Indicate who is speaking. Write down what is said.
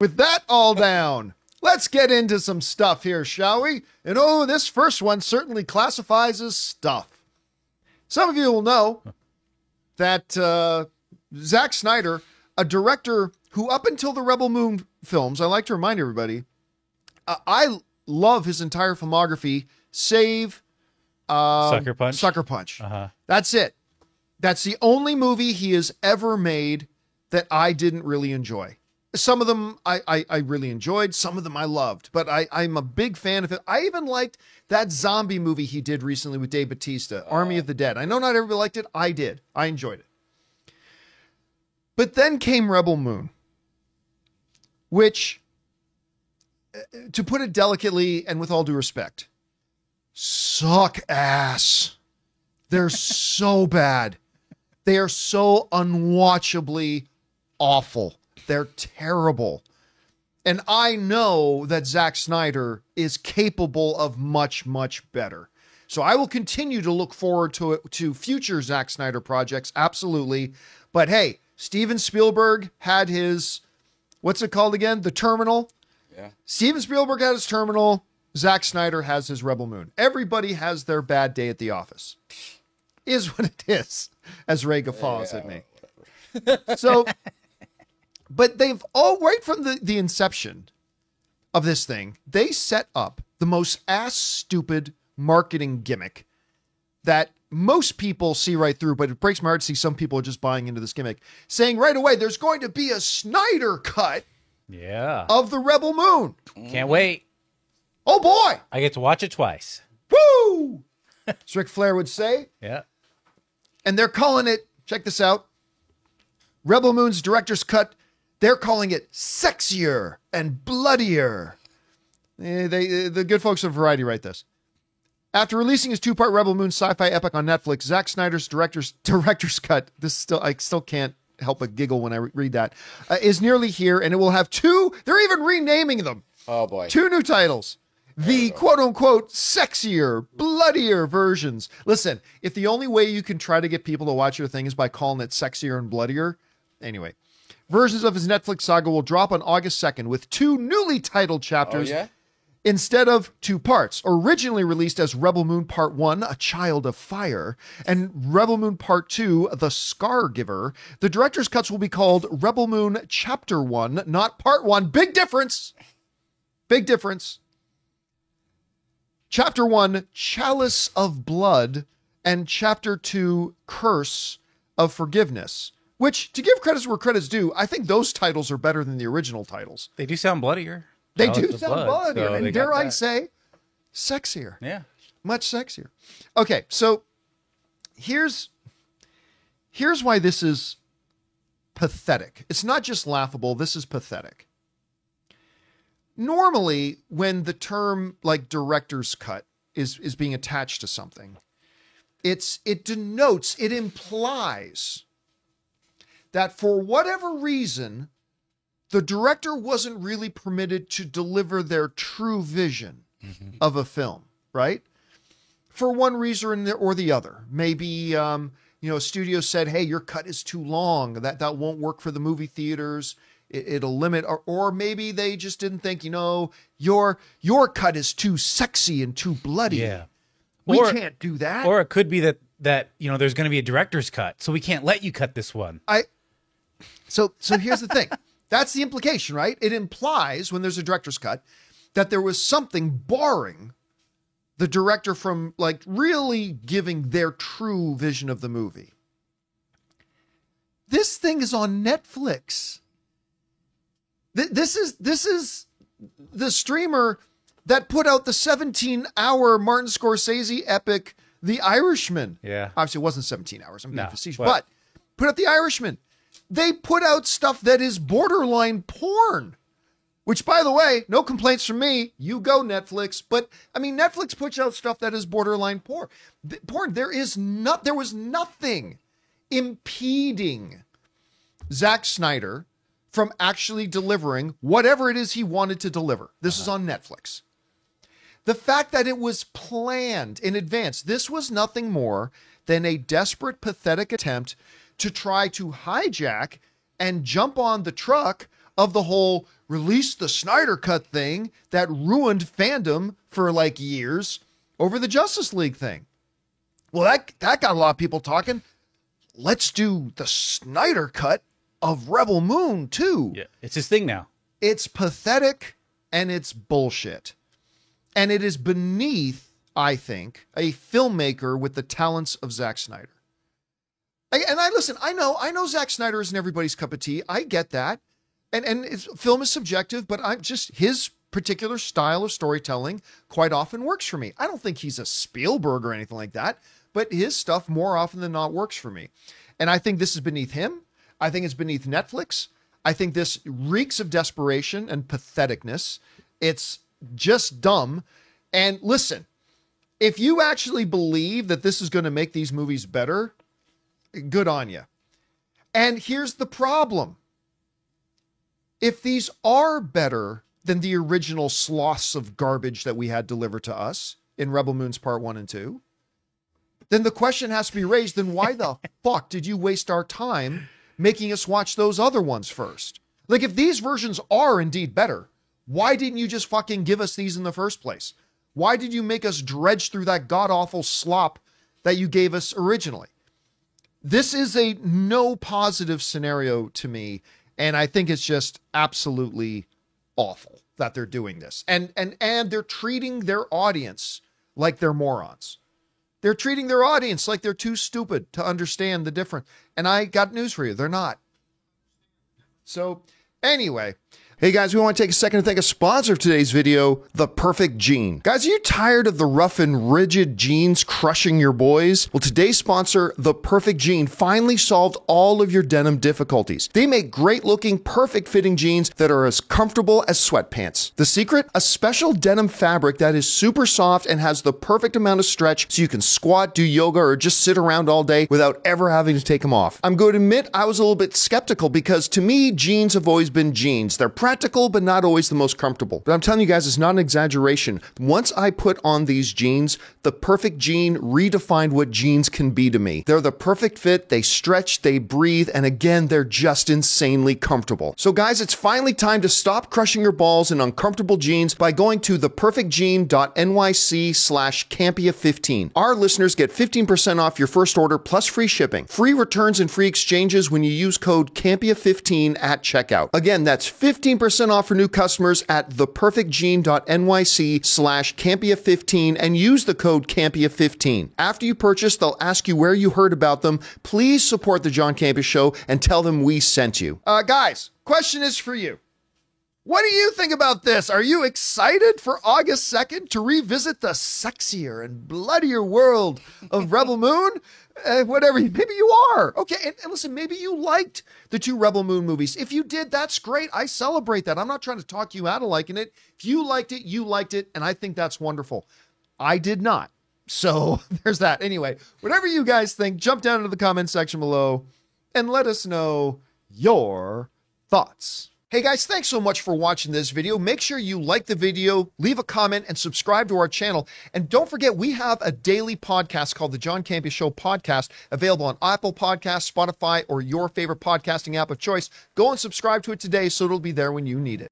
Speaker 1: With that all down, let's get into some stuff here, shall we? And this first one certainly classifies as stuff. Some of you will know that Zack Snyder, a director who up until the Rebel Moon films, I like to remind everybody, I love his entire filmography, save
Speaker 2: Sucker Punch.
Speaker 1: Sucker Punch.
Speaker 2: Uh-huh.
Speaker 1: That's it. That's the only movie he has ever made that I didn't really enjoy. Some of them I really enjoyed. Some of them I loved. But I'm a big fan of it. I even liked that zombie movie he did recently with Dave Bautista, Army of the Dead. I know not everybody liked it. I did. I enjoyed it. But then came Rebel Moon, which, to put it delicately and with all due respect, suck ass. They're so bad. They are so unwatchably awful. They're terrible. And I know that Zack Snyder is capable of much, much better. So I will continue to look forward to future Zack Snyder projects. Absolutely. But hey, Steven Spielberg had his, what's it called again? The Terminal.
Speaker 3: Yeah.
Speaker 1: Steven Spielberg had his Terminal. Zack Snyder has his Rebel Moon. Everybody has their bad day at the office. Is what it is, as Ray guffaws at me. So, but they've all, right from the inception of this thing, they set up the most ass-stupid marketing gimmick that most people see right through, but it breaks my heart to see some people are just buying into this gimmick, saying right away, there's going to be a Snyder cut of the Rebel Moon.
Speaker 2: Can't wait.
Speaker 1: Oh, boy.
Speaker 2: I get to watch it twice.
Speaker 1: Woo! As Ric Flair would say.
Speaker 2: Yeah.
Speaker 1: And they're calling it, check this out, Rebel Moon's director's cut, they're calling it sexier and bloodier. The good folks of Variety write this. After releasing his 2-part Rebel Moon sci-fi epic on Netflix, Zack Snyder's director's cut, I still can't help but giggle when I read that, is nearly here, and it will have 2, they're even renaming them.
Speaker 3: Oh boy.
Speaker 1: 2 new titles. The quote-unquote sexier, bloodier versions. Listen, if the only way you can try to get people to watch your thing is by calling it sexier and bloodier, anyway. Versions of his Netflix saga will drop on August 2nd with 2 newly titled chapters instead of 2 parts. Originally released as Rebel Moon Part 1, A Child of Fire, and Rebel Moon Part 2, The Scar Giver, the director's cuts will be called Rebel Moon Chapter 1, not Part 1. Big difference. Big difference. Chapter 1, Chalice of Blood, and Chapter 2, Curse of Forgiveness. Which, to give credit where credit's due, I think those titles are better than the original titles.
Speaker 2: They do sound bloodier.
Speaker 1: They do sound bloodier,
Speaker 2: so
Speaker 1: and dare I say, sexier.
Speaker 2: Yeah.
Speaker 1: Much sexier. Okay, so here's why this is pathetic. It's not just laughable, this is pathetic. Normally, when the term like director's cut is being attached to something, it denotes, it implies that for whatever reason, the director wasn't really permitted to deliver their true vision of a film, right? For one reason or the other. Maybe, a studio said, hey, your cut is too long. That won't work for the movie theaters. It'll limit, or maybe they just didn't think, your cut is too sexy and too bloody.
Speaker 2: Yeah.
Speaker 1: We can't do that.
Speaker 2: Or it could be that there's going to be a director's cut, so we can't let you cut this one.
Speaker 1: So here's the thing. That's the implication, right? It implies when there's a director's cut that there was something barring the director from like really giving their true vision of the movie. This thing is on Netflix. This is the streamer that put out the 17-hour Martin Scorsese epic, The Irishman.
Speaker 2: Yeah.
Speaker 1: Obviously, it wasn't 17 hours. I'm being facetious.
Speaker 2: What?
Speaker 1: But put out The Irishman. They put out stuff that is borderline porn. Which, by the way, no complaints from me. You go, Netflix. But, Netflix puts out stuff that is borderline porn. There was nothing impeding Zack Snyder from actually delivering whatever it is he wanted to deliver. This is on Netflix. The fact that it was planned in advance, this was nothing more than a desperate, pathetic attempt to try to hijack and jump on the truck of the whole release the Snyder Cut thing that ruined fandom for like years over the Justice League thing. Well, that got a lot of people talking. Let's do the Snyder Cut of Rebel Moon too.
Speaker 2: Yeah, it's his thing now.
Speaker 1: It's pathetic and it's bullshit. And it is beneath, I think, a filmmaker with the talents of Zack Snyder. Listen, I know Zack Snyder isn't everybody's cup of tea. I get that. And film is subjective, but I'm just, his particular style of storytelling quite often works for me. I don't think he's a Spielberg or anything like that, but his stuff more often than not works for me. And I think this is beneath him. I think it's beneath Netflix. I think this reeks of desperation and patheticness. It's just dumb. And listen, if you actually believe that this is going to make these movies better, good on you. And here's the problem. If these are better than the original sloths of garbage that we had delivered to us in Rebel Moons Part 1 and 2, then the question has to be raised, then why the fuck did you waste our time making us watch those other ones first? Like, if these versions are indeed better, why didn't you just fucking give us these in the first place? Why did you make us dredge through that god-awful slop that you gave us originally? This is a no positive scenario to me, and I think it's just absolutely awful that they're doing this. And they're treating their audience like they're morons. They're treating their audience like they're too stupid to understand the difference. And I got news for you. They're not. So anyway, hey guys, we want to take a second to thank a sponsor of today's video, The Perfect Jean. Guys, are you tired of the rough and rigid jeans crushing your boys? Well, today's sponsor, The Perfect Jean, finally solved all of your denim difficulties. They make great looking, perfect fitting jeans that are as comfortable as sweatpants. The secret? A special denim fabric that is super soft and has the perfect amount of stretch so you can squat, do yoga, or just sit around all day without ever having to take them off. I'm going to admit I was a little bit skeptical because to me, jeans have always been jeans. They're practical, but not always the most comfortable. But I'm telling you guys, it's not an exaggeration. Once I put on these jeans, the Perfect Jean redefined what jeans can be to me. They're the perfect fit, they stretch, they breathe, and again, they're just insanely comfortable. So guys, it's finally time to stop crushing your balls in uncomfortable jeans by going to theperfectjean.nyc/Campia15. Our listeners get 15% off your first order plus free shipping, free returns and free exchanges when you use code Campia15 at checkout. Again, that's 15% off for new customers at theperfectjean.nyc/Campia15 and use the code Campia15. After you purchase, they'll ask you where you heard about them. Please support the John Campia Show and tell them we sent you. Guys, question is for you. What do you think about this? Are you excited for August 2nd to revisit the sexier and bloodier world of Rebel Moon? Whatever, maybe you are. Okay, and listen, maybe you liked the two Rebel Moon movies. If you did, that's great. I celebrate that. I'm not trying to talk you out of liking it. If you liked it, and I think that's wonderful. I did not. So there's that. Anyway, whatever you guys think, jump down into the comment section below and let us know your thoughts. Hey guys, thanks so much for watching this video. Make sure you like the video, leave a comment, and subscribe to our channel. And don't forget, we have a daily podcast called the John Campia Show Podcast, available on Apple Podcasts, Spotify, or your favorite podcasting app of choice. Go and subscribe to it today so it'll be there when you need it.